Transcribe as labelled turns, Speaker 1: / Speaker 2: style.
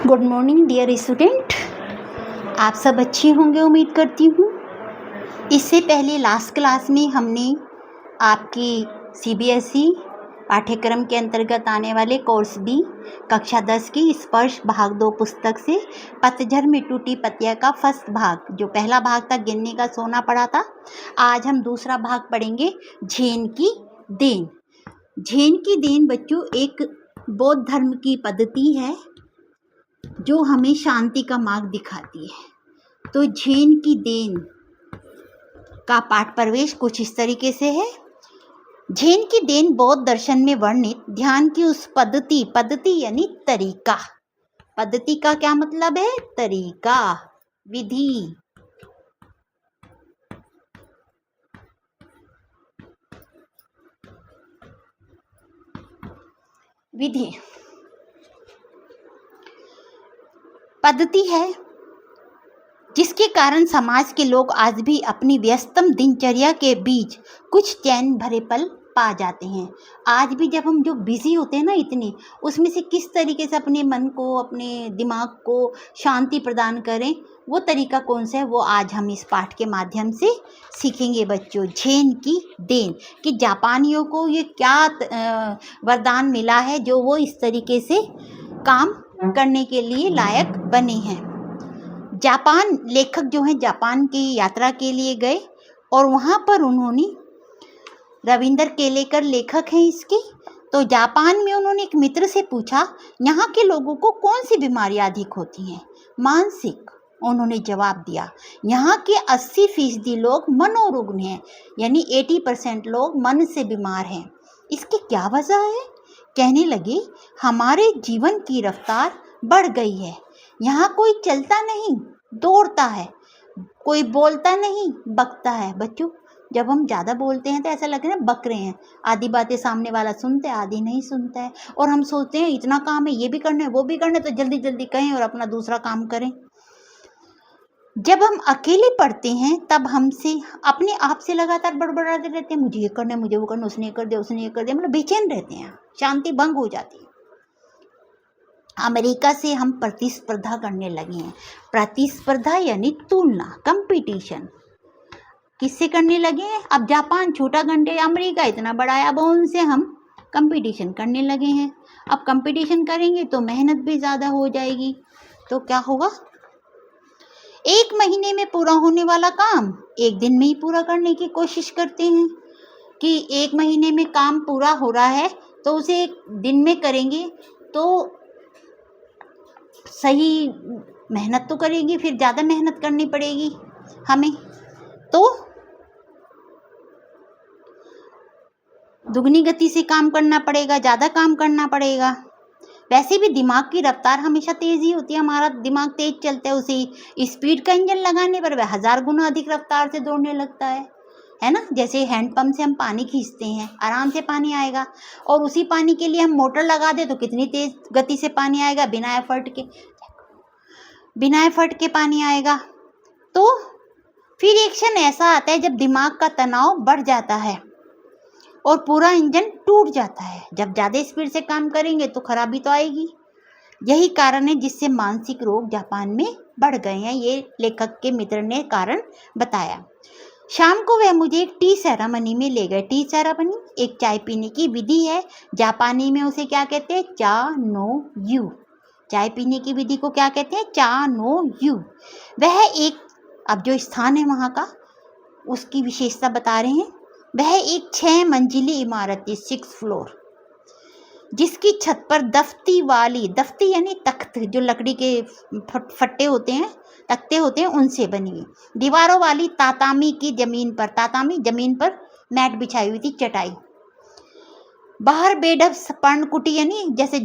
Speaker 1: Good morning dear student. आप सब अच्छे होंगे उम्मीद करती हूँ। इससे पहले लास्ट क्लास में हमने आपकी सीबीएसई पाठ्यक्रम के अंतर्गत आने वाले कोर्स बी कक्षा 10 की स्पर्श भाग 2 पुस्तक से पतझड़ में टूटी पत्तियां का फर्स्ट भाग, जो पहला भाग था गिनने का सोना पड़ा था। आज हम दूसरा भाग पढ़ेंगे, झेन की देन। झेन की देन बच्चों एक बौद्ध धर्म की पद्धति है जो हमें शांति का मार्ग दिखाती है। तो झेन की देन का पाठ प्रवेश कुछ इस तरीके से है। झेन की देन बौद्ध दर्शन में वर्णित ध्यान की उस पद्धति यानी तरीका। पद्धति का क्या मतलब है? तरीका, विधि। विधि पद्धति है जिसके कारण समाज के लोग आज भी अपनी व्यस्तम दिनचर्या के बीच कुछ चैन भरे पल पा जाते हैं। आज भी जब हम जो बिजी होते हैं ना इतने, उसमें से किस तरीके से अपने मन को, अपने दिमाग को शांति प्रदान करें, वो तरीका कौन सा है, वो आज हम इस पाठ के माध्यम से सीखेंगे बच्चों। झेन की देन कि जापानियों को ये क्या वरदान मिला है जो वो इस तरीके से काम करने के लिए लायक बने हैं। जापान लेखक जो हैं जापान की यात्रा के लिए गए और वहाँ पर उन्होंने, रविंद्र केलेकर लेखक हैं इसके, तो जापान में उन्होंने एक मित्र से पूछा यहाँ के लोगों को कौन सी बीमारियाँ अधिक होती हैं? मानसिक। उन्होंने जवाब दिया यहाँ के 80% लोग मनोरुग्ण हैं, यानी 80% लोग मन से बीमार हैं। इसकी क्या वजह है? कहने लगे हमारे जीवन की रफ्तार बढ़ गई है। यहाँ कोई चलता नहीं, दौड़ता है, कोई बोलता नहीं, बकता है। बच्चों, जब हम ज़्यादा बोलते हैं तो ऐसा लग रहा है बक रहे हैं। आधी बातें सामने वाला सुनता है, आधी नहीं सुनता है, और हम सोचते हैं इतना काम है, ये भी करना है, वो भी करना है, तो जल्दी जल्दी कहें और अपना दूसरा काम करें। जब हम अकेले पढ़ते हैं तब हमसे अपने आप से लगातार बड़बड़ाते रहते हैं, मुझे ये करना है, मुझे वो करना, उसने ये कर दिया, उसने ये कर दिया, मतलब बेचैन रहते हैं, शांति भंग हो जाती है। अमेरिका से हम प्रतिस्पर्धा करने लगे हैं। प्रतिस्पर्धा यानी तुलना, कंपटीशन। किससे करने लगे हैं? अब जापान छोटा कंट्री, अमेरिका इतना बड़ा है, अब उनसे हम कंपटीशन करने लगे हैं। अब कंपटीशन करेंगे तो मेहनत भी ज़्यादा हो जाएगी, तो क्या होगा? 1 महीने में पूरा होने वाला काम 1 दिन में ही पूरा करने की कोशिश करते हैं कि 1 महीने में काम पूरा हो रहा है तो उसे 1 दिन में करेंगे तो सही मेहनत तो करेगी, फिर ज़्यादा मेहनत करनी पड़ेगी हमें, तो दुगनी गति से काम करना पड़ेगा, ज़्यादा काम करना पड़ेगा। वैसे भी दिमाग की रफ्तार हमेशा तेज़ ही होती है, हमारा दिमाग तेज़ चलता है, उसे स्पीड का इंजन लगाने पर वह 1000 गुना अधिक रफ्तार से दौड़ने लगता है ना। जैसे हैंडपम्प से हम पानी खींचते हैं, आराम से पानी आएगा, और उसी पानी के लिए हम मोटर लगा दे तो कितनी तेज़ गति से पानी आएगा, बिना एफर्ट के पानी आएगा। तो फिर एक क्षण ऐसा आता है जब दिमाग का तनाव बढ़ जाता है और पूरा इंजन टूट जाता है। जब ज़्यादा स्पीड से काम करेंगे तो खराबी तो आएगी। यही कारण है जिससे मानसिक रोग जापान में बढ़ गए हैं, ये लेखक के मित्र ने कारण बताया। शाम को वह मुझे एक टी सेरेमनी में ले गए। टी सेरेमनी एक चाय पीने की विधि है, जापानी में उसे क्या कहते हैं? चा नो यू। चाय पीने की विधि को क्या कहते हैं? चा नो यू। वह एक, अब जो स्थान है वहाँ का, उसकी विशेषता बता रहे हैं। वह एक 6 मंजिली इमारत थी, 6 फ्लोर, जिसकी छत पर दफ्ती यानी तख्त, जो लकड़ी के फट्टे होते हैं, तख्ते होते हैं, उनसे बनी हुई दीवारों वाली तातामी जमीन पर मैट बिछाई हुई थी, चटाई। बाहर बेडब पर्णकुटी यानी जैसे